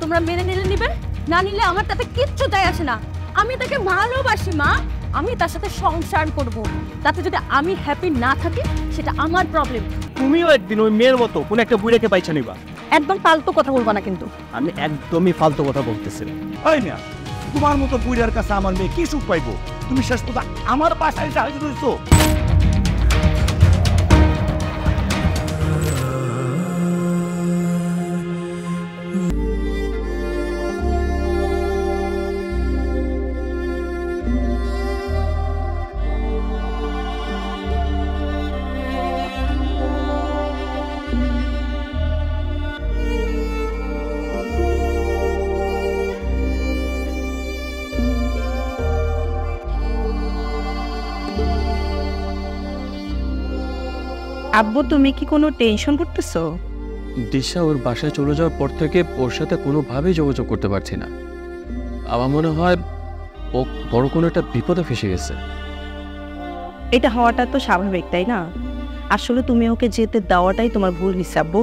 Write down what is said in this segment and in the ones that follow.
তোমরা মেনে নিলে নিবে, না নিলে আমার তাতে কিচ্ছু যায় আসে না। আমি তাকে ভালোবাসি মা, আমি তার সাথে সংসার করব। তাতে যদি আমি হ্যাপি না থাকি সেটা আমার প্রবলেম। তুমিও একদিন ওই মেয়ের মতো কোন একটা বুড়াকে পাইছা নিবা। একদম ফালতু কথা বলবা না কিন্তু। আমি একদমই ফালতু কথা বলতেছি না। ওই মিয়া, তোমার মতো বুড়ার কাছে আমার মেয়ে কি সুখ পাইবো? তুমি শেষ কথা আমার বাসায় সাহায্য করেছো। আব্বু তুমি কি কোনো টেনশন করতেছো? দিশা ওর বাসায় চলে যাওয়ার পর থেকে ওর সাথে কোনোভাবেই যোগাযোগ করতে পারছি না। আমার মনে হয় ও বড় কোনো একটা বিপদে ফেসে গেছে। এটা হওয়াটা তো স্বাভাবিক, তাই না? আসলে তুমি ওকে যেতে দেওয়াটাই তোমার ভুল হয়েছে আব্বু।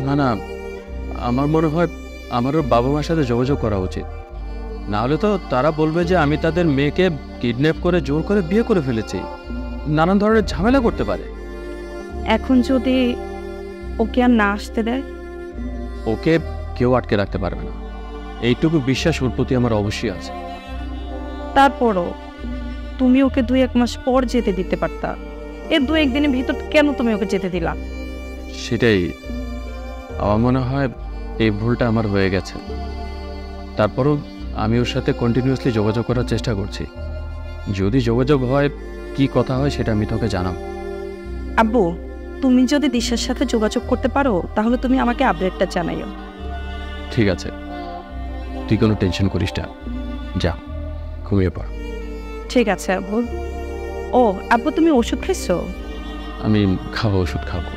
না না, আমার মনে হয় আমার ওর বাবা মার সাথে যোগাযোগ করা উচিত। না হলে তো তারা বলবে যে আমি তাদের মেয়েকে কিডন্যাপ করে জোর করে বিয়ে করে ফেলেছি, নানান ধরনের ঝামেলা করতে পারে। এখন যদি ওকে আর না আসতে দেয়? ওকে কেউ আটকে রাখতে পারবে না, এইটুকু বিশ্বাস ওর প্রতি আমার অবশ্যই আছে। তারপরও তুমি ওকে 2-1 মাস পর যেতে দিতে পারতা। এর 2-1 দিনের ভিতর কেন তুমি ওকে যেতে দিলা? সেটাই আমার মনে হয় এই ভুলটা আমার হয়ে গেছে। তারপরও আমি ওর সাথে কন্টিনিউয়াসলি যোগাযোগ করার চেষ্টা করছি। যদি যোগাযোগ হয়, কি কথা হয় সেটা আমি তোকে জানাব। আব্বু তুমি যদি দিশার সাথে যোগাযোগ করতে পারো তাহলে তুমি আমাকে আপডেটটা জানাইও। ঠিক আছে, তুই কোনো টেনশন করিস না, যা ঘুমিয়ে পড়। ঠিক আছে আব্বু। ও আব্বু তুমি ওষুধ খাইছো? আমি খাবো, ওষুধ খাবো,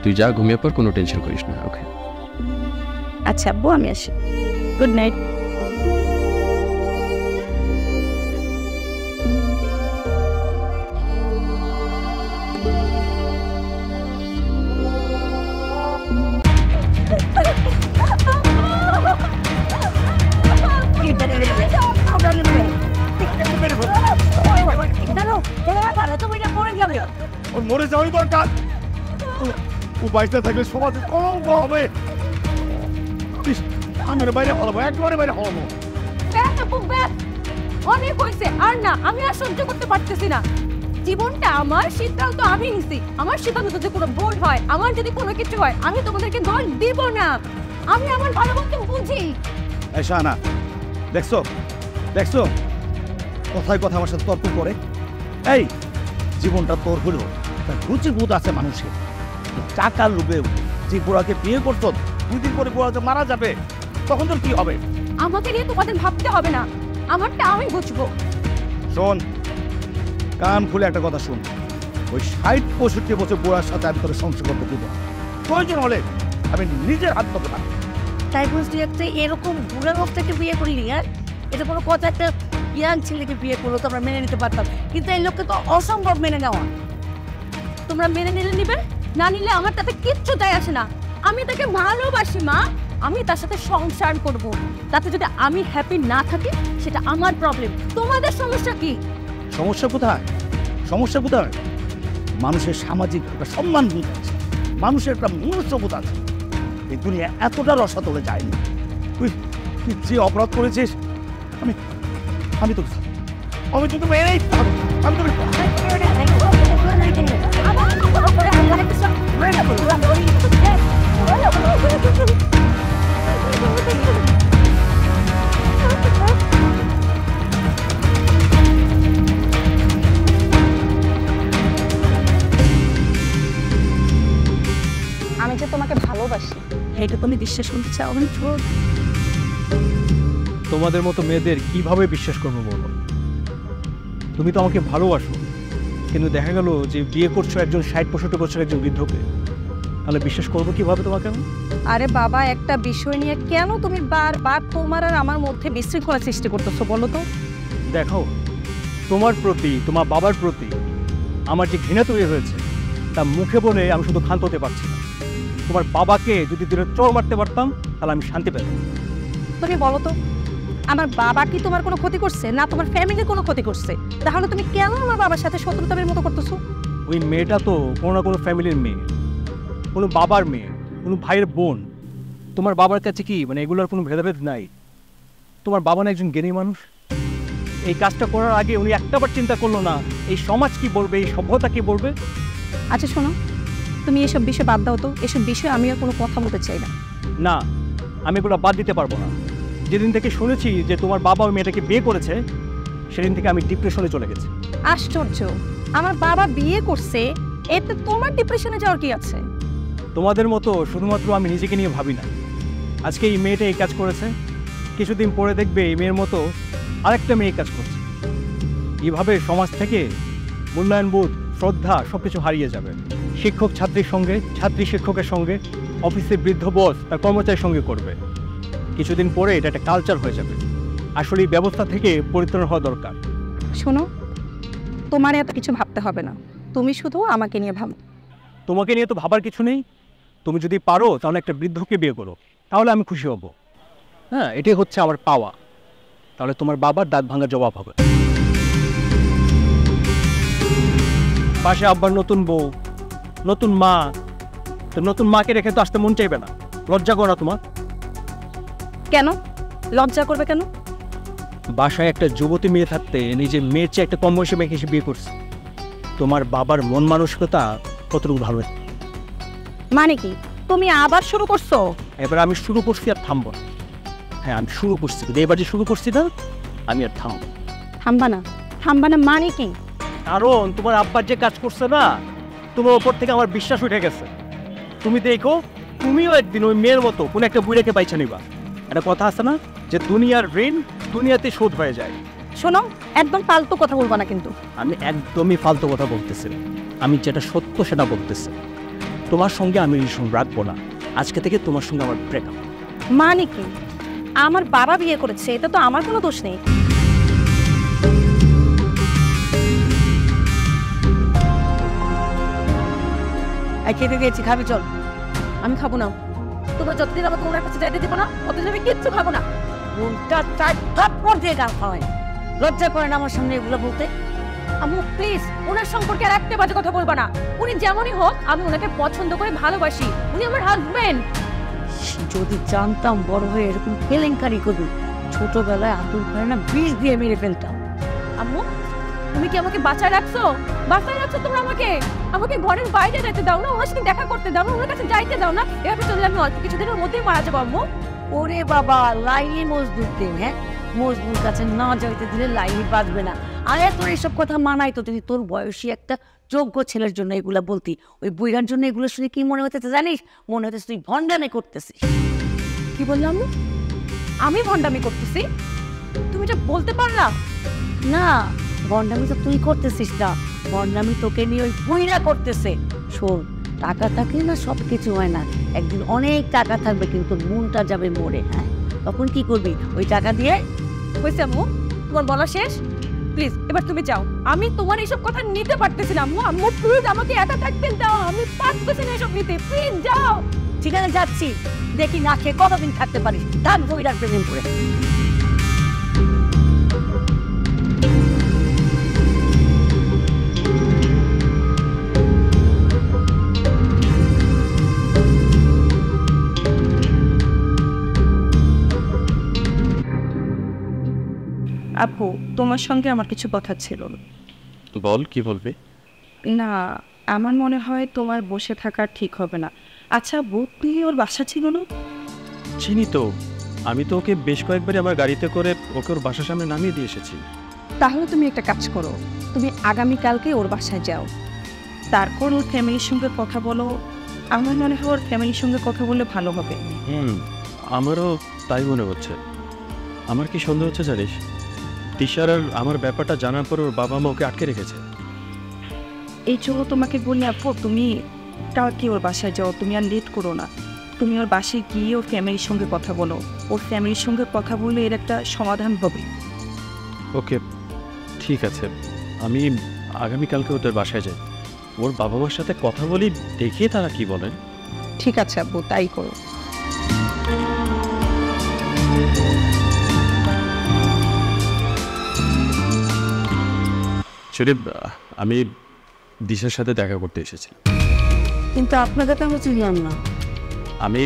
তুই যা ঘুমিয়ে পড়, কোনো টেনশন করিস না। ওকে আচ্ছা আব্বু আমি আসি, গুড নাইট। ওর মরে যাওয়াই দরকার। ও বাইসে থাকলে সমাজে কলঙ্ক হবে। আমার বাইরে হলাবো, একবারে বাইরে হলাবো। অনেক হয়েছে, আর না, আমি আর সহ্য করতে পারতেছি না। জীবনটা আমার, সিদ্ধান্ত আমি নিছি। আমার সিদ্ধান্ত যদি কোনো ভুল হয়, আমার যদি কোনো কিছু হয়, আমি তোমাদেরকে দোষ দিব না। আমি আমার ভালো মতো বুঝি। এই শাহানা, দেখছো দেখছো কথায় কথা আমার সাথে তর্ক করে। এই জীবনটা তোর হলো, রুচি বোধ আছে মানুষের। টাকার লোভে যে বুড়াকে বিয়ে করতো, 2 দিন পরে বুড়াকে মারা যাবে, তখন তোর কি হবে? আমাকে নিয়ে তোমাদের ভাবতে হবে না, আমারটা আমি বুঝবো। শোন, কান খুলে একটা কথা শুন। ওই 60-65 বছর বুড়ার সাথে আমি তোর সংসার করতে দিব। প্রয়োজন হলে আমি নিজের হাত ধরতে পারি। তাই বুঝলি একটা এরকম বুড়া লোকটাকে বিয়ে করলি? আর এটা কোনো কথা, একটা ইয়াং ছেলেকে বিয়ে করলো তো আমরা মেনে নিতে পারতাম, কিন্তু এই লোককে তো অসম্ভব মেনে নেওয়া। তোমরা মেনে নিলে নিবে, না নিলে আমার তাতে কিচ্ছু যায় আসে না। আমি তাকে ভালোবাসি মা, আমি তার সাথে সংসার করব। তাতে যদি আমি হ্যাপি না থাকি সেটা আমার প্রবলেম। তোমাদের সমস্যা কি? সমস্যা কোথায়? সমস্যা কোথায়? মানুষের সামাজিক একটা সম্মান বোধ আছে, মানুষের একটা মনুষ্যবোধ আছে। এই দুনিয়া এতটা রসাতলে যায়নি। তুই তুই যে অপরাধ করেছিস, আমি আমি তো আমি তোকে মেরেই আমি তোকে আমি যে তোমাকে ভালোবাসি এটা তুমি বিশ্বাস করতে চাও না? তোমাদের মতো মেয়েদের কিভাবে বিশ্বাস করবো বলো? তুমি তো আমাকে ভালোবাসো, কিন্তু দেখা গেল যে বিয়ে করছো একজন 60-65 বছর একজন বৃদ্ধকে, তাহলে বিশ্বাস করবো কিভাবে তোমাকে আমি? আরে বাবা, একটা বিষয় নিয়ে কেন তুমি বারবার তোমার আর আমার মধ্যে বিশৃঙ্খলা সৃষ্টি করতেছো বলো তো? দেখো, তোমার প্রতি, তোমার বাবার প্রতি আমার যে ঘৃণা তৈরি হয়েছে তা মুখে বলে আমি শুধু ক্ষান্ত হতে পারছি না। তোমার বাবাকে যদি দুটো চোর মারতে পারতাম তাহলে আমি শান্তি পেতাম। তুমি বলো তো, আমার বাবা কি তোমার কোনো ক্ষতি করছে না তোমার ফ্যামিলির কোনো ক্ষতি করছে? তাহলে তুমি কেন আমার বাবার সাথে শত্রুতার মতো করতেছো? ওই মেয়েটা তো কোনো না কোনো ফ্যামিলির মেয়ে, কোনো বাবার মেয়ে, কোনো ভাইয়ের বোন। তোমার বাবার কাছে কি মানে এগুলোর কোনো ভেদাভেদ নাই? তোমার বাবা না একজন জ্ঞানী মানুষ? এই কাজটা করার আগে উনি একটাবার চিন্তা করলো না এই সমাজ কি বলবে, এই সভ্যতা কি বলবে? আচ্ছা শোনো, তুমি এসব বিষয়ে বাদ দাও তো। এসব বিষয়ে আমি আর কোনো কথা বলতে চাই না। না, আমি এগুলো বাদ দিতে পারবো না। যেদিন থেকে শুনেছি যে তোমার বাবা ওই মেয়েটাকে বিয়ে করেছে, সেদিন থেকে আমি ডিপ্রেশনে চলে গেছি। আশ্চর্য, আমার বাবা বিয়ে করছে, এতে তোমার ডিপ্রেশনে যাওয়ার কি আছে? তোমাদের মতো শুধুমাত্র আমি নিজেকে নিয়ে ভাবি না। আজকে এই মেয়েটা এই কাজ করেছে, কিছুদিন পরে দেখবে এই মেয়ের মতো আরেকটা মেয়ে কাজ করছে। এইভাবে সমাজ থেকে মূল্যায়নবোধ, শ্রদ্ধা সব কিছু হারিয়ে যাবে। শিক্ষক ছাত্রীর সঙ্গে, ছাত্রী শিক্ষকের সঙ্গে, অফিসের বৃদ্ধ বস তার কর্মচারীর সঙ্গে করবে। কিছুদিন পরে এটা একটা কালচার হয়ে যাবে। আসলে এই ব্যবস্থা থেকে পরিত্রাণ হওয়া দরকার। শোনো, তোমার এত কিছু ভাবতে হবে না, তুমি শুধু আমাকে নিয়ে ভাবো। তোমাকে নিয়ে তো ভাবার কিছু নেই। তুমি যদি পারো তাহলে একটা বৃদ্ধকে বিয়ে করো, তাহলে আমি খুশি হব। হ্যাঁ, এটাই হচ্ছে আমার পাওয়া। তাহলে তোমার বাবার দাঁত ভাঙার জবাব হবে। পাশে আব্বার নতুন বউ, নতুন মা, তো নতুন মাকে রেখে তো আসতে মন চাইবে না। লজ্জা করো না তোমার? কেন লজ্জা করবে কেন? বাসায় একটা যুবতী মেয়ে থাকতে নিজের মেয়ের চেয়ে একটা কম বয়সী মেয়েকে এসে বিয়ে করছে। তোমার বাবার মন মানসিকতা কতটুকু ভালো? মানে কি তুমি আবার শুরু করছো? এবার আমি শুরু করছি আর থামবো না। হ্যাঁ, আমি শুরু করছি, কিন্তু এবার যে শুরু করছি না, আমি আর থামবো। থামবা না? থামবা না মানে কি? কারণ তোমার আব্বার যে কাজ করছে না, তোমার ওপর থেকে আমার বিশ্বাস উঠে গেছে। তুমি দেখো, তুমিও একদিন ওই মেয়ের মতো কোনো একটা বুড়েকে পাইছে নিবা। একটা কথা আছে না যে দুনিয়ার ঋণ দুনিয়াতে শোধ হয়ে যায়। শোনো, একদম ফালতু কথা বলবা না কিন্তু। আমি একদমই ফালতু কথা বলতেছি না। আমি যেটা সত্য সেটা বলতেছি। তোমার সঙ্গে আমি রিলেশন রাখবো না। আজকে থেকে তোমার সঙ্গে আমার ব্রেকআপ। মানে কি? আমার বাবা বিয়ে করেছে, এটা তো আমার কোনো দোষ নেই। খেতে দিয়েছি, খাবি চল। আমি খাবো না। তোমরা যতদিন আমাকে ওনার কাছে যাইতে দেবো না, ততদিন আমি কিচ্ছু খাবো না। মনটা চাই থাপ্পড় দিয়ে গাল খাওয়ায়। লজ্জা করে না আমার সামনে এগুলো বলতে? আম্মু প্লিজ, ওনার সম্পর্কে আর একটা বাজে কথা বলবা না। উনি যেমনই হোক, আমি ওনাকে পছন্দ করে ভালোবাসি। উনি আমার হাজবেন্ড। যদি জানতাম বড় হয়ে এরকম কেলেঙ্কারি করবি, ছোটবেলায় আতুর করে না বিষ দিয়ে মেরে ফেলতাম। আম্মু, তুমি কি আমাকে বাঁচায় রাখছো? বাঁচায় রাখছো তোমরা আমাকে? আমাকে ঘরের বাইরে যেতে দাও না, ওনার সাথে দেখা করতে দাও না, ওনার কাছে যাইতে দাও না। এভাবে চললে আমি অল্প কিছুদিনের মধ্যেই মারা যাবো আম্মু। ওরে বাবা, লাইলি মজদুর দিন, হ্যাঁ মজদুর কাছে না যাইতে দিলে লাইলি বাঁচবে না। আরে তোর এইসব কথা মানাই তো, তুই তোর বয়সী একটা যোগ্য ছেলের জন্য এগুলা বলতি। ওই বুইরার জন্য এগুলো শুনে কি মনে হতেছে জানিস? মনে হতেছে তুই ভণ্ডামি করতেছিস। কি বললাম আম্মু? আমি ভণ্ডামি করতেছি? তুমি এটা বলতে পারলা? না, ভণ্ডামি তো তুই করতেছিস না, ভণ্ডামি তোকে নিয়ে ওই বুইরা করতেছে। শোন, টাকা থাকলে না সব কিছু হয় না। একদিন অনেক টাকা থাকবে কিন্তু মনটা যাবে মরে। হ্যাঁ, তখন কি করবি? ওই টাকা দিয়ে হয়েছে আম্মু, তোমার বলা শেষ। প্লিজ এবার তুমি যাও। আমি তোমার এইসব কথা নিতে পারতেছি না আম্মু। আম্মু প্লিজ আমাকে একা থাকতে দাও, আমি পারতেছি না এসব নিতে। প্লিজ যাও। ঠিক আছে যাচ্ছি, দেখি না খেয়ে কতদিন থাকতে পারিস। তার বইরার প্রেম করে। আপু, তোমার সঙ্গে আমার কিছু কথা ছিল। বল, কি বলবি? না, আমার মনে হয় তোমার বসে থাকা ঠিক হবে না। আচ্ছা বুক নিয়ে ওর বাসা ছিল না? চিনি তো, আমি তো ওকে বেশ কয়েকবার আমার গাড়িতে করে ওকে ওর বাসার সামনে নামিয়ে দিয়ে এসেছি। তাহলে তুমি একটা কাজ করো, তুমি আগামীকালকে ওর বাসায় যাও, তারপর ওর ফ্যামিলির সঙ্গে কথা বলো। আমার মনে হয় ওর ফ্যামিলির সঙ্গে কথা বললে ভালো হবে। আমারও তাই মনে হচ্ছে। আমার কি সন্দেহ হচ্ছে জানিস, তিশার আর আমার ব্যাপারটা জানার পর ওর বাবা মা ওকে আটকে রেখেছে। এই জন্য তোমাকে বলি আপু, তুমি কালকে ওর বাসায় যাও, তুমি আর লেট করো না। তুমি ওর বাসায় গিয়ে ওর ফ্যামিলির সঙ্গে কথা বলো। ওর ফ্যামিলির সঙ্গে কথা বললে এর একটা সমাধান হবে। ওকে, ঠিক আছে, আমি আগামীকালকে ওদের বাসায় যাই। ওর বাবা মার সাথে কথা বলি, দেখি তারা কি বলেন। ঠিক আছে আব্বু, তাই করো। শরীফ, আমি দিশার সাথে দেখা করতে এসেছি। কিন্তু আপনাকে তো আমরা চিনলাম না। আমি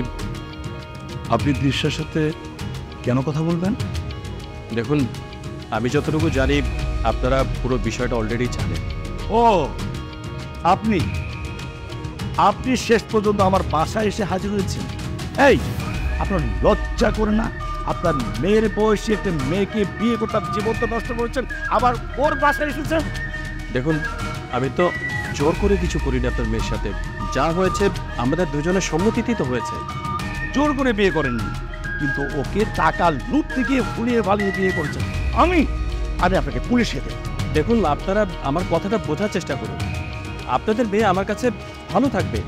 আপনি দৃশ্যের সাথে কেন কথা বলবেন? দেখুন, আমি যতটুকু জানি আপনারা পুরো বিষয়টা অলরেডি জানেন। ও, আপনি আপনি শেষ পর্যন্ত আমার বাসায় এসে হাজির হয়েছেন। এই, আপনার লজ্জা করে না? আপনার মেয়ের বয়সী একটা মেয়েকে বিয়ে করে তার জীবন তো নষ্ট করেছেন, আবার ওর বাসায় এসেছেন। দেখুন, আমি তো জোর করে কিছু করিনি আপনার মেয়ের সাথে। যা হয়েছে আমাদের দুজনের সম্মতিতেই তো হয়েছে। জোর করে বিয়ে করেননি, কিন্তু ওকে টাকা লুটতে গিয়ে ফুলিয়ে ভালিয়ে বিয়ে করেছেন। আমি আপনাকে পুলিশে দেব। দেখুন, আপনারা আমার কথাটা বোঝার চেষ্টা করুন। আপনাদের মেয়ে আমার কাছে ভালো থাকবে।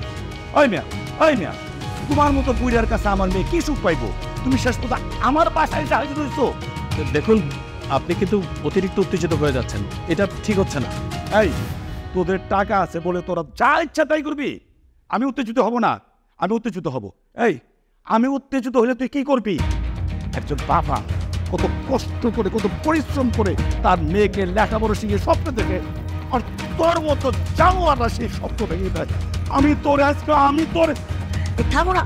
ওই মিয়া, তোমার মতো বুড়ার কাছে আমার মেয়ে কি সুখ পাইবো? তুমি শেষ কথা আমার বাসায় এসে হাজির হয়েছো। দেখুন, আপনি কিন্তু অতিরিক্ত উত্তেজিত হয়ে যাচ্ছেন, এটা ঠিক হচ্ছে না। এই, তোদের টাকা আছে বলে তোরা যা ইচ্ছা তাই করবি। আমি উত্তেজিত হব না, আমি উত্তেজিত হব। এই, আমি উত্তেজিত হলে তুই কি করবি? একজন বাবা কত কষ্ট করে, কত পরিশ্রম করে তার মেয়েকে লেখাপড়া শিখিয়ে স্বপ্ন দেখে, আর তোর মতো জানোয়াররা সেই স্বপ্ন ভেঙে দেয়। আমি তোর থামো না।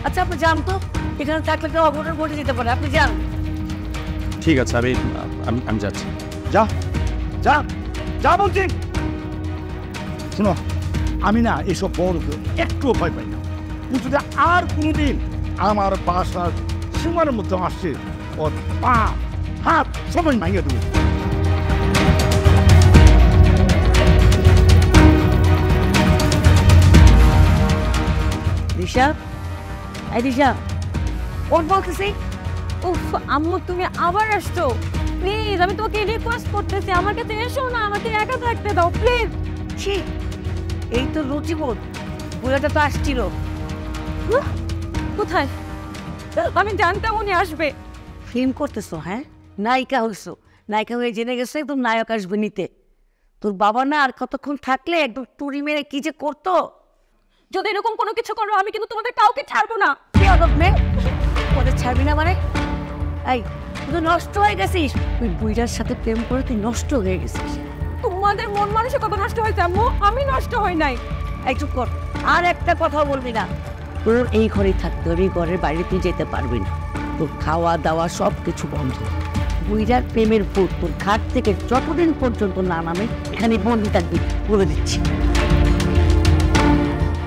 আচ্ছা আপনি যান তো, এখানে থাকলে কেউ অঘটন ঘটে যেতে পারে। আপনি যান। ঠিক আছে, আমি যাচ্ছি। যা যা যা বলছি। শোনো, আমি না এসব বড় একটুও ভয় পাই না। তুই যদি আর কোনোদিন আমার বাসার সীমার মধ্যে আসছে, ওর পা হাত সবাই ভাঙিয়ে দেবো। দিশা, এই দিশা, ওর বলতেছি। উফ আম্মু, তুমি আবার আসছো? প্লিজ, আমি তোমাকে রিকোয়েস্ট করতেছি, আমার কাছে এসো না, আমাকে একা থাকতে দাও প্লিজ। ছি, এই তো রুচিবোধ। বুড়াটা তো আসছিল। কোথায়? আমি জানতাম উনি আসবে। ফিল্ম করতেছো? হ্যাঁ, নায়িকা হইছো। নায়িকা হয়ে জেনে গেছে একদম নায়ক আসবে নিতে। তোর বাবা না আর কতক্ষণ থাকলে একদম টুরি মেরে কি যে করতো। যদি এরকম কোনো কিছু করো, আমি কিন্তু তোমাদের কাউকে ছাড়বো না। কি অদব মেয়ে, ওদের ছাড়বি না মানে? এই, তুই তো নষ্ট হয়ে গেছিস। তুই বুইড়ার সাথে প্রেম করে তুই নষ্ট হয়ে গেছিস। তোমাদের মন মানসিকতা নষ্ট হয়েছে আম্মু, আমি নষ্ট হই নাই। এই চুপ কর, আর একটা কথা বলবি না। তোর এই ঘরেই থাকতে হবে, এই ঘরের বাইরে তুই যেতে পারবি না। তোর খাওয়া দাওয়া সব কিছু বন্ধ। বুইড়ার প্রেমের ভূত তোর ঘাট থেকে যতদিন পর্যন্ত না নামে এখানে বন্দি থাকবি, বলে দিচ্ছি।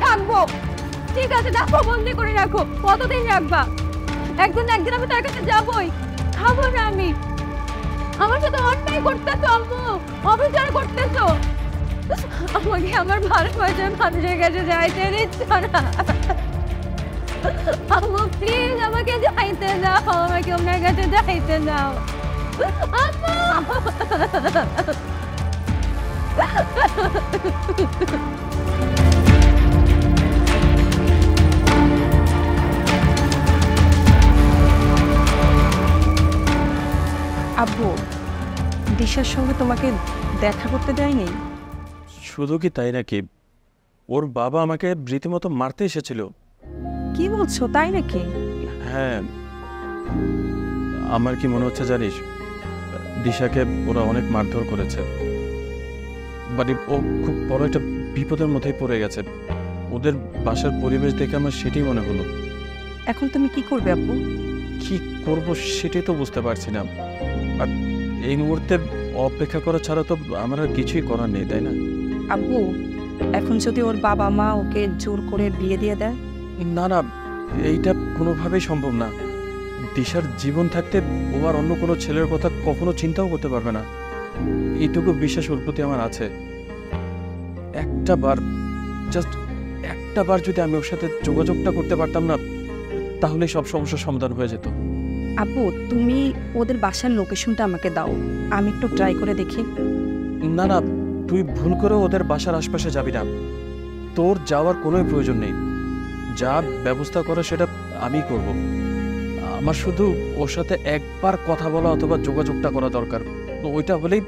থাকবো, ঠিক আছে, রাখো, বন্দি করে রাখো। কতদিন রাখবা? একদিন আমি তার কাছে যাবই। খাবো না আমি। আমার সাথে অন্যায় করতেছো আম্মু, অবিচার করতেছো। আমাকে আমার ভালোবাসার মানুষের কাছে যাইতে দিচ্ছ না। আম্মু প্লিজ, আমাকে যাইতে দাও, আমাকে ওনার কাছে যাইতে দাও আব্বু, দিশার সঙ্গে তোমাকে দেখা করতে দেয়নি? শুধু কি তাই নাকি, ওর বাবা আমাকে রীতিমতো মারতে এসেছিল। কি বলছো, তাই নাকি? হ্যাঁ, আমার কি মনে হচ্ছে জানিস, দিশাকে ওরা অনেক মারধর করেছে। বাট ও খুব বড় একটা বিপদের মধ্যেই পড়ে গেছে। ওদের বাসার পরিবেশ দেখে আমার সেটাই মনে হলো। এখন তুমি কি করবে আব্বু? কি করব সেটাই তো বুঝতে পারছি না। আর এই মুহূর্তে অপেক্ষা করা ছাড়া তো আমার আর কিছুই করার নেই, তাই না? আব্বু, এখন যদি ওর বাবা মা ওকে জোর করে বিয়ে দিয়ে দেয়? না না, এইটা কোনোভাবেই সম্ভব না। দিশার জীবন থাকতে ও আর অন্য কোনো ছেলের কথা কখনো চিন্তাও করতে পারবে না। এইটুকু বিশ্বাস ওর প্রতি আমার আছে। জাস্ট একটা বার যদি আমি ওর সাথে যোগাযোগটা করতে পারতাম না, তাহলে সব সমস্যার সমাধান হয়ে যেত। আব্বু, তুমি ওদের বাসার লোকেশনটা আমাকে দাও, আমি একটু ট্রাই করে দেখি। না না, তুই ভুল করে ওদের বাসার আশপাশে যাবি না। তোর যাওয়ার কোনো প্রয়োজন নেই। যা ব্যবস্থা করে সেটা আমি করব। আমার শুধু ওর সাথে একবার কথা বলা অথবা যোগাযোগটা করা দরকার। ওইটা হলেই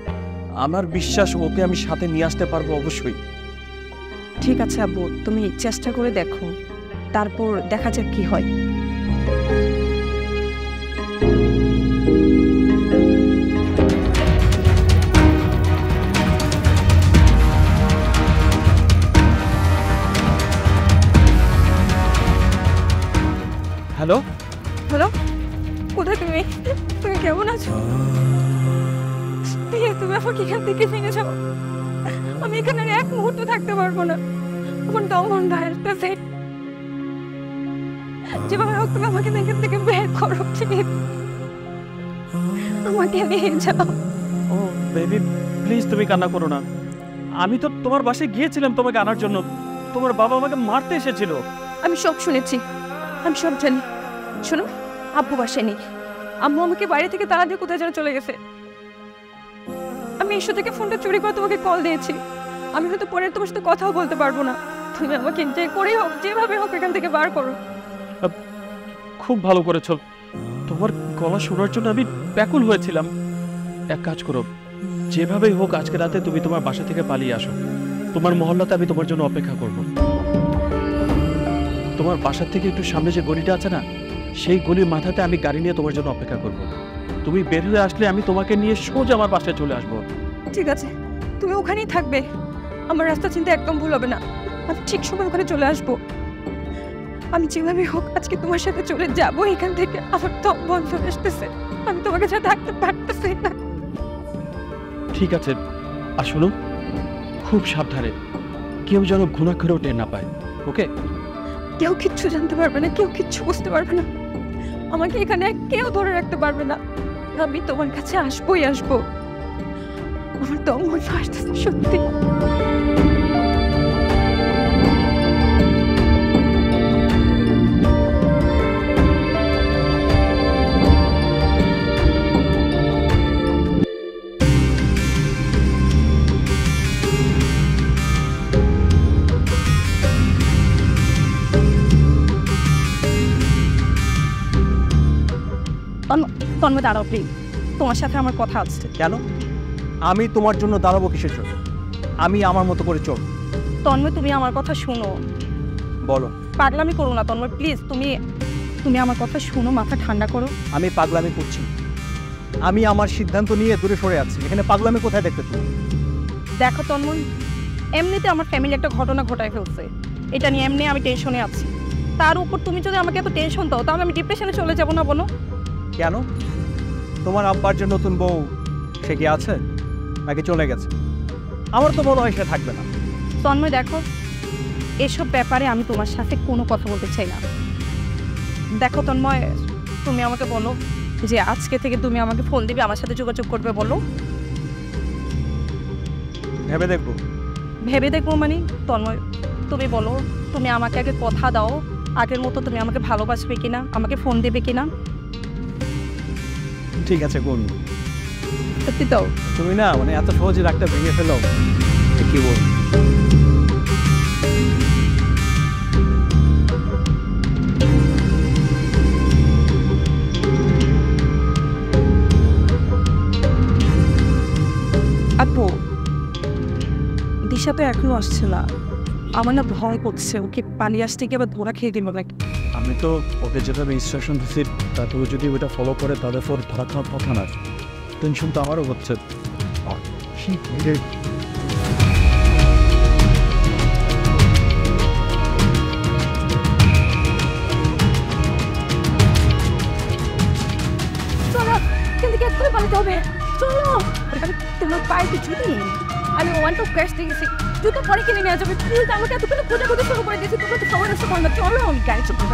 আমার বিশ্বাস ওকে আমি সাথে নিয়ে আসতে পারবো অবশ্যই। ঠিক আছে আব্বু, তুমি চেষ্টা করে দেখো। তারপর দেখা যাক কি হয়। হ্যালো, হ্যালো, কোথায় তুমি? তুমি কেমন আছো? তুমি আমাকে এখান থেকে ভেঙে যাও। আমি এখানে আর এক মুহূর্ত থাকতে পারবো না। আমার দম বন্ধ হয়ে আসতেছে। যেভাবে হোক তুমি আমাকে এখান থেকে বের করো, প্লিজ। আমাকে নিয়ে যাও। ও বেবি প্লিজ তুমি কান্না করো না। আমি তো তোমার বাসায় গিয়েছিলাম তোমাকে আনার জন্য। তোমার বাবা আমাকে মারতে এসেছিল। আমি সব শুনেছি, আমি সব জানি। শোনো, আব্বু বাসায় নেই। আম্মু আমাকে বাইরে থেকে তাড়া দিয়ে কোথায় যেন চলে গেছে। আমি ইস্যু থেকে ফোনটা চুরি করে তোমাকে কল দিয়েছি। আমি হয়তো পরে তোমার সাথে কথাও বলতে পারবো না। তুমি আমাকে যে করেই হোক, যেভাবে হোক এখান থেকে বার করো। খুব ভালো করেছো। তোমার গলা শোনার জন্য আমি ব্যাকুল হয়েছিলাম। এক কাজ করো, যেভাবেই হোক আজকে রাতে তুমি তোমার বাসা থেকে পালিয়ে আসো। তোমার মহল্লাতে আমি তোমার জন্য অপেক্ষা করব। তোমার বাসার থেকে একটু সামনে যে গলিটা আছে না, সেই গলির মাথাতে আমি গাড়ি নিয়ে তোমার জন্য অপেক্ষা করব। তুমি বের হয়ে আসলে আমি তোমাকে নিয়ে সোজা আমার বাসায় চলে আসবো। ঠিক আছে, তুমি ওখানেই থাকবে। আমার রাস্তা চিন্তা একদম ভুল হবে না। আমি ঠিক সময় ওখানে চলে আসবো। আমি যেভাবে হোক আজকে তোমার সাথে চলে যাবো এখান থেকে। আমার দম বন্ধ আসতেছে। আমি তোমাকে সাথে থাকতে পারতেছি না। ঠিক আছে, আর শোনো, খুব সাবধানে, কেউ যেন ঘুণাক্ষরেও টের না পায়। ওকে? কেউ কিচ্ছু জানতে পারবে না, কেউ কিচ্ছু বুঝতে পারবে না। আমাকে এখানে আর কেউ ধরে রাখতে পারবে না। আমি তোমার কাছে আসবোই আসবো। আমার দম বন্ধ আসতেছে সত্যি। তন্ময় দাঁড়াও প্লিজ, তোমার সাথে আমার কথা আছে। কেন? আমি তোমার জন্য দাঁড়াবো কিসের জন্য? আমি আমার মতো করে চল। তন্ময় তুমি আমার কথা শোনো। বলো। পাগলামি করো না তন্ময়, প্লিজ। তুমি আমার কথা শোনো, মাথা ঠান্ডা করো। আমি পাগলামি করছি না। আমি আমার সিদ্ধান্ত নিয়ে দূরে সরে আছি। এখানে পাগলামি কোথায় দেখতে তুমি? দেখো তন্ময়, এমনিতে আমার ফ্যামিলি একটা ঘটনা ঘটায় ফেলছে। এটা নিয়ে এমনি আমি টেনশনে আছি। তার উপর তুমি যদি আমাকে এত টেনশন দাও, তাহলে আমি ডিপ্রেশনে চলে যাবো না বলো? কেন? তোমার আব্বার যে নতুন বউ, সে কি আছে নাকি চলে গেছে? আমার তো মনে হয় সে থাকবে না। তন্ময় দেখো, এসব ব্যাপারে আমি তোমার সাথে কোনো কথা বলতে চাই না। দেখো তন্ময়, তুমি আমাকে বলো যে আজকে থেকে তুমি আমাকে ফোন দিবে, আমার সাথে যোগাযোগ করবে, বলো। ভেবে দেখবো। ভেবে দেখবো মানে? তন্ময় তুমি বলো, তুমি আমাকে আগে কথা দাও, আগের মতো তুমি আমাকে ভালোবাসবে কিনা, আমাকে ফোন দেবে কিনা। ঠিক আছে, করুন। সত্যি তো? তুমি না মানে এত সহজে রাগটা ভেঙে ফেলো, কি বল? আপু, দিশা তো এখনো আসছে না। আমার না ভয় করছে, ওকে পালিয়ে আসতে গিয়ে আবার ধরা খেয়ে দিল নাকি। আমি তো ওকে যেভাবে ইনস্ট্রাকশন দিচ্ছি, তারপরে যদি ওটা ফলো করে তাদের পর ধরা খাওয়ার কথা না। টেনশন তো আমারও হচ্ছে। চলো, কিন্তু কি এক্ষুনি পালাতে হবে? চলো। তোমার পায়ে তো জুতো নেই। আমি ওয়ান টু ক্যাশ দিয়ে গেছি। জুতো পরে কিনে নিয়ে যাবে। প্লিজ, আমাকে এতক্ষণ খোঁজাখুঁজি শুরু করে দিয়েছি। তোমরা তো সবাই আসতে পারো না। চলো, আমি গাড়ি চলতে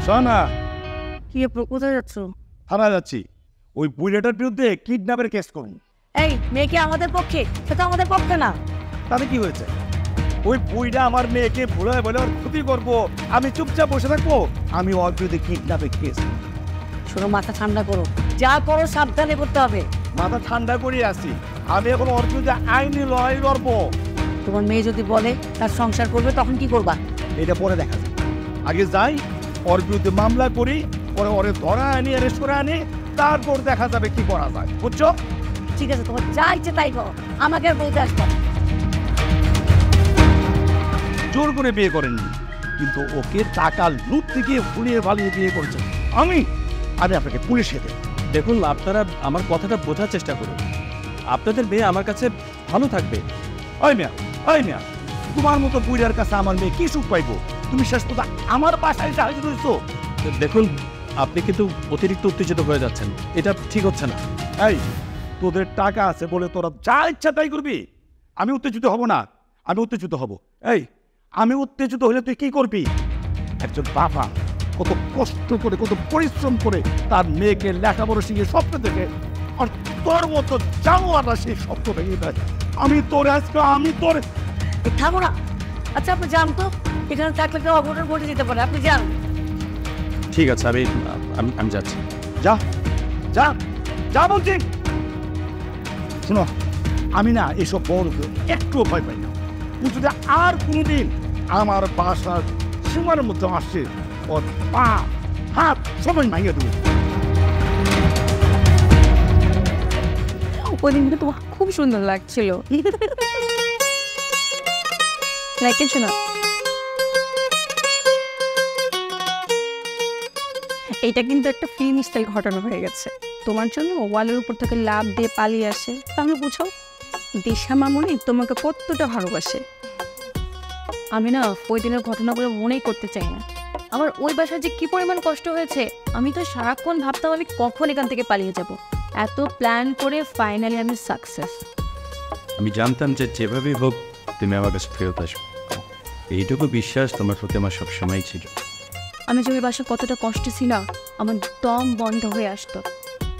শোনা, কি কোথায় যাচ্ছ? থানা যাচ্ছি। ওই বুড়েটার বিরুদ্ধে কিডন্যাপের কেস করুন। এই মেয়েকে আমাদের পক্ষে, সেটা আমাদের পক্ষে না। তাতে কি হয়েছে? ওই বুড়িটা আমার মেয়েকে ভুলে বলে ওর ক্ষতি করবো, আমি চুপচাপ বসে থাকবো? আমি ওর বিরুদ্ধে কিডন্যাপের কেস শোনো, মাথা ঠান্ডা করো, যা করো সাবধানে করতে হবে। মাথা ঠান্ডা করে আসি, আমি এখন ওর বিরুদ্ধে আইনি লড়াই লড়বো। তোমার মেয়ে যদি বলে তার সংসার করবে, তখন কি করবা? এটা পরে দেখা যাবে, আগে যাই ওর বিরুদ্ধে মামলা করি, পরে ওরে ধরা আনি, অ্যারেস্ট করে আনি, তারপর দেখা যাবে কি করা যায়, বুঝছো? ঠিক আছে, তোমার যা ইচ্ছে তাই করো, আমাকে আর বলতে আসবে না। জোর করে বিয়ে করেননি, কিন্তু ওকে টাকা লুটতে গিয়ে ভুলিয়ে ভালিয়ে বিয়ে করেছেন। আমি আপনাকে পুলিশে দেব। দেখুন, আপনারা আমার কথাটা বোঝার চেষ্টা করুন। আপনাদের মেয়ে আমার কাছে ভালো থাকবে। ওই মিয়া, তোমার মতো বুড়ার কাছে আমার মেয়ে কি সুখ পাইবো? তুমি শেষ কথা আমার বাসায় সাহায্য করেছো। দেখুন, আপনি কিন্তু অতিরিক্ত উত্তেজিত হয়ে যাচ্ছেন, এটা ঠিক হচ্ছে না। এই, তোদের টাকা আছে বলে তোরা যা ইচ্ছা তাই করবি? আমি উত্তেজিত হব না, আমি উত্তেজিত হব। এই, আমি উত্তেজিত হলে তুই কি করবি? একজন বাবা কত কষ্ট করে, কত পরিশ্রম করে তার মেয়েকে লেখাপড়া শিখিয়ে স্বপ্ন দেখে, আর তোর মতো জানোয়াররা সেই স্বপ্ন ভেঙে দেয়। আমি তোর থামো না। আচ্ছা, আপনি যান তো, এখানে থাকলে কেউ অঘটন ঘটে যেতে পারে, আপনি যান। ঠিক আছে, আমি যাচ্ছি। যা যা যা বলছি। শোনো, আমি না এসব বড় একটুও ভয় পাই না। তুই যদি আর কোনোদিন আমার বাসার সীমার মধ্যে আসছে, ওর পা হাত সবাই ভাঙিয়ে দেবো। ওই দিন কিন্তু তোমার খুব সুন্দর লাগছিল। রেখেছো না? এটা কিন্তু একটা ফিল্ম স্টাইল ঘটনা হয়ে গেছে। তোমার জন্য ওয়ালের উপর থেকে লাফ দিয়ে পালিয়ে আসে, তাহলে বুঝো দিশা মামুনি তোমাকে কতটা ভালোবাসে। আমি না ওই দিনের ঘটনাগুলো মনেই করতে চাই না। আমার ওই বাসায় যে কি পরিমাণ কষ্ট হয়েছে, আমি তো সারাক্ষণ ভাবতাম আমি কখন এখান থেকে পালিয়ে যাব। এত প্ল্যান করে ফাইনালি আমি সাকসেস। আমি জানতাম যে যেভাবেই হোক তুমি আমার কাছে ফেরত আসবে, এইটুকু বিশ্বাস তোমার প্রতি আমার সবসময় ছিল। আমি যে ওই বাসায় কতটা কষ্টে ছিলাম, আমার দম বন্ধ হয়ে আসতো,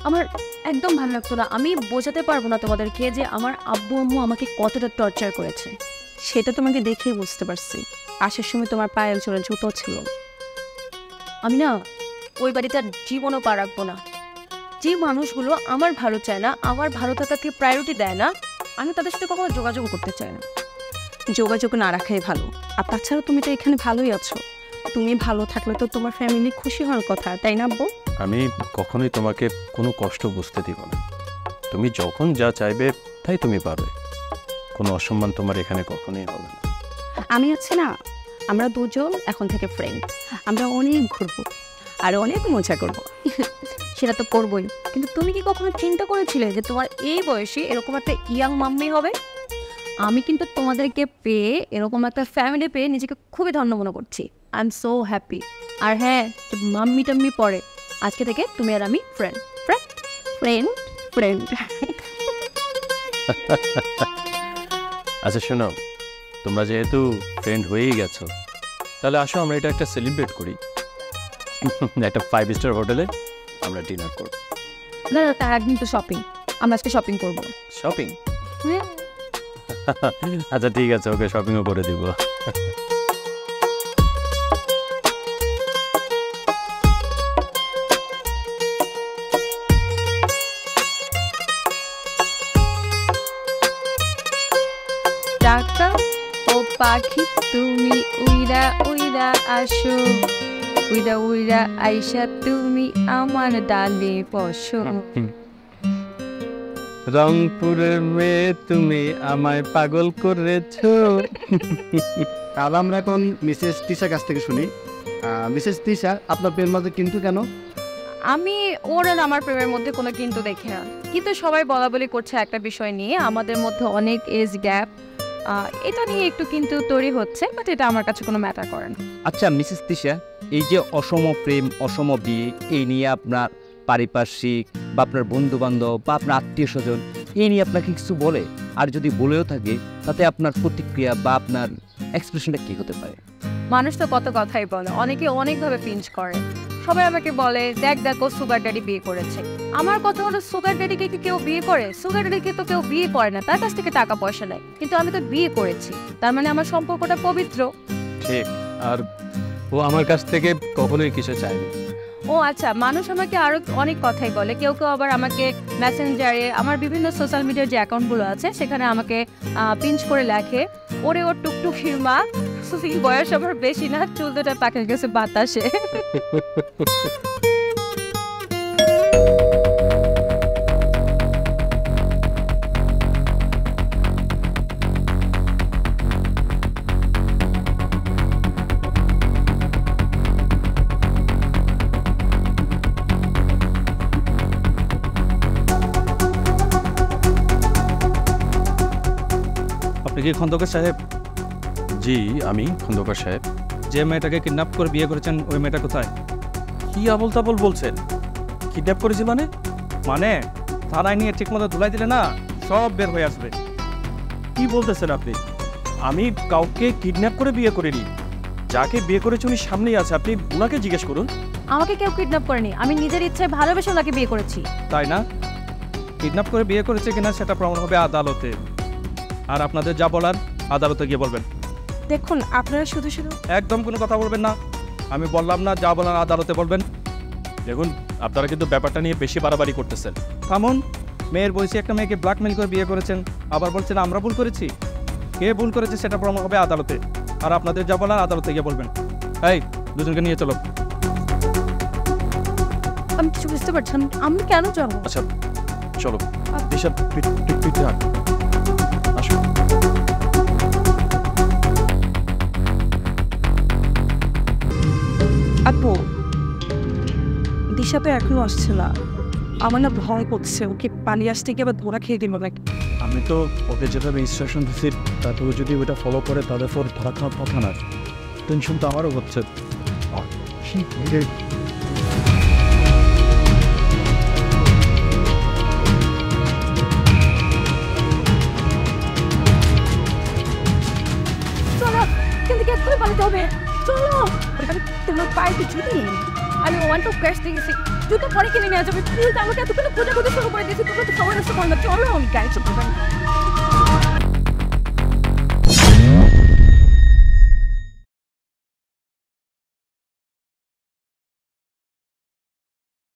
আমার একদম ভালো লাগতো না। আমি বোঝাতে পারবো না তোমাদেরকে যে আমার আব্বু আম্মু আমাকে কতটা টর্চার করেছে। সেটা তোমাকে দেখেই বুঝতে পারছি। আসার সময় তোমার পায়ের জোরে জুতো ছিল। আমি না ওই বাড়িতে জীবনও পা রাখবো না। যে মানুষগুলো আমার ভালো চায় না, আমার ভালো থাকাকে প্রায়োরিটি দেয় না, আমি তাদের সাথে কখনো যোগাযোগ করতে চাই না। যোগাযোগ না রাখাই ভালো। আর তাছাড়া তুমি তো এখানে ভালোই আছো, তুমি ভালো থাকলে তো তোমার ফ্যামিলি খুশি হওয়ার কথা, তাই না আব্বু? আমি কখনোই তোমাকে কোনো কষ্ট বুঝতে দিব না। তুমি যখন যা চাইবে তাই তুমি পাবে, কোনো অসম্মান তোমার এখানে কখনোই হবে না। আমি আছি না, আমরা দুজন এখন থেকে ফ্রেন্ড, আমরা অনেক ঘুরবো আর অনেক মজা করবো। সেটা তো করবোই, কিন্তু তুমি কি কখনো চিন্তা করেছিলে যে তোমার এই বয়সে এরকম একটা ইয়াং মাম্মি হবে? আমি কিন্তু তোমাদেরকে পেয়ে, এরকম একটা ফ্যামিলি পেয়ে নিজেকে খুবই ধন্য মনে করছি। I am so happy. আর হ্যাঁ, মাম্মি টাম্মি পরে, আজকে থেকে তুমি আর আমি ফ্রেন্ড ফ্রেন্ড ফ্রেন্ড ফ্রেন্ড। আচ্ছা শোনো, তোমরা যেহেতু ফ্রেন্ড হয়েই গেছো, তাহলে আসো আমরা এটা একটা সেলিব্রেট করি। একটা 5 স্টার হোটেলে আমরা ডিনার করব। না না, তার একদিন তো শপিং, আমরা আজকে শপিং করবো। শপিং? আচ্ছা ঠিক আছে, ওকে শপিংও করে দিব। টাকা ও পাখি তুমি উইরা উইরা আসো, উইরা উইরা আইসা তুমি আমার ডালে বসো। রংপুরের মেয়ে তুমি আমায় পাগল করেছো। তাহলে আমরা এখন মিসেস তিশার কাছ থেকে শুনি। মিসেস তিশা, আপনার প্রেম মাঝে কিন্তু কেন? আমি ওর আর আমার প্রেমের মধ্যে কোনো কিন্তু দেখি না, কিন্তু সবাই বলা বলি করছে একটা বিষয় নিয়ে, আমাদের মধ্যে অনেক এজ গ্যাপ, এটা নিয়ে একটু কিন্তু তৈরি হচ্ছে, বাট এটা আমার কাছে কোনো ম্যাটার করে না। আচ্ছা মিসেস তিশা, এই যে অসম প্রেম অসম বিয়ে, এই নিয়ে আপনার পারিপার্শ্বিক বা আপনার বন্ধুবান্ধব বা আপনার আত্মীয় স্বজন এই নিয়ে আপনাকে কিছু বলে? আর যদি বলেও থাকে তাতে আপনার প্রতিক্রিয়া বা আপনার এক্সপ্রেশনটা কী হতে পারে? মানুষ তো কত কথাই বলে, অনেকে অনেকভাবে পিঞ্চ করে। সবাই আমাকে বলে দেখ দেখ ও সুগার ড্যাডি বিয়ে করেছে। আমার কথা হলো, সুগার ড্যাডিকে কি কেউ বিয়ে করে? সুগার ড্যাডিকে তো কেউ বিয়ে করে না, তার কাছ থেকে টাকা পয়সা নেয়, কিন্তু আমি তো বিয়ে করেছি, তার মানে আমার সম্পর্কটা পবিত্র। ঠিক, আর ও আমার কাছ থেকে কখনোই কিছু চায়নি। ও আচ্ছা, মানুষ আমাকে আরো অনেক কথাই বলে, কেউ কেউ আবার আমাকে মেসেঞ্জারে, আমার বিভিন্ন সোশ্যাল মিডিয়ার যে অ্যাকাউন্টগুলো আছে সেখানে আমাকে পিঞ্চ করে লেখে, ওরে ওর টুকটুকির মা, বয়স আবার বেশি না, চুল দুটা পাকে গেছে বাতাসে। আপনি কি খন্দকার সাহেব? জি, আমি খন্দকার সাহেব। যে মেয়েটাকে কিডন্যাপ করে বিয়ে করেছেন ওই মেয়েটা কোথায়? কি আবল তাবল বলছেন? কিডন্যাপ করেছি মানে? মানে থানায় নিয়ে ঠিকমতো ধুলাই দিলে না সব বের হয়ে আসবে। কি বলতেছেন আপনি? আমি কাউকে কিডন্যাপ করে বিয়ে করিনি। যাকে বিয়ে করেছি উনি সামনেই আছে, আপনি ওনাকে জিজ্ঞেস করুন। আমাকে কেউ কিডন্যাপ করেনি, আমি নিজের ইচ্ছায় ভালোবেসে ওনাকে বিয়ে করেছি। তাই না? কিডন্যাপ করে বিয়ে করেছে কিনা সেটা প্রমাণ হবে আদালতে, আর আপনাদের যা বলার আদালতে গিয়ে বলবেন। দেখুন আপনারা শুধু শুধু একদম কোনো কথা বলবেন না, আমি বললাম না, যা বলার আদালতে বলবেন। দেখুন, আপনারা কিন্তু ব্যাপারটা নিয়ে বেশি বাড়াবাড়ি করতেছেন। থামুন, মেয়ের বয়সী একটা মেয়েকে ব্ল্যাকমেল করে বিয়ে করেছেন, আবার বলছেন আমরা ভুল করেছি। কে ভুল করেছে সেটা প্রমাণ হবে আদালতে, আর আপনাদের যা বলার আদালতে গিয়ে বলবেন। এই দুজনকে নিয়ে চলো। আমি কিছু বুঝতে পারছি না, আমি কেন যাবো? আচ্ছা চলো, দিশা পিঠ রাখ, আসো। আপু, দিশা তো এখনো আসছে না, আমার না ভয় করছে ওকে পালিয়ে আসতে গিয়ে আবার ধরা খেয়ে দিব নাকি। আমি তো ওকে যেভাবে ইনস্ট্রাকশন দিচ্ছি তাতে ও যদি ওটা ফলো করে তাদের পর ধরা খাওয়ার কথা না। টেনশন তো আমারও হচ্ছে। চলো, কিন্তু কি এক্ষুনি পালাতে হবে? চলো, তোমার পায়ে তো জুতো নেই। আমি ওয়ান টু ক্যাশ দিয়ে গেছি, জুতো পরে কিনে নিয়ে যাবে। প্লিজ, আমাকে এতক্ষণ খোঁজাখুঁজি শুরু করে দিয়েছি, তোমরা তো সবাই নষ্ট করো না। চলো, আমি গাড়ি চলতে পারি।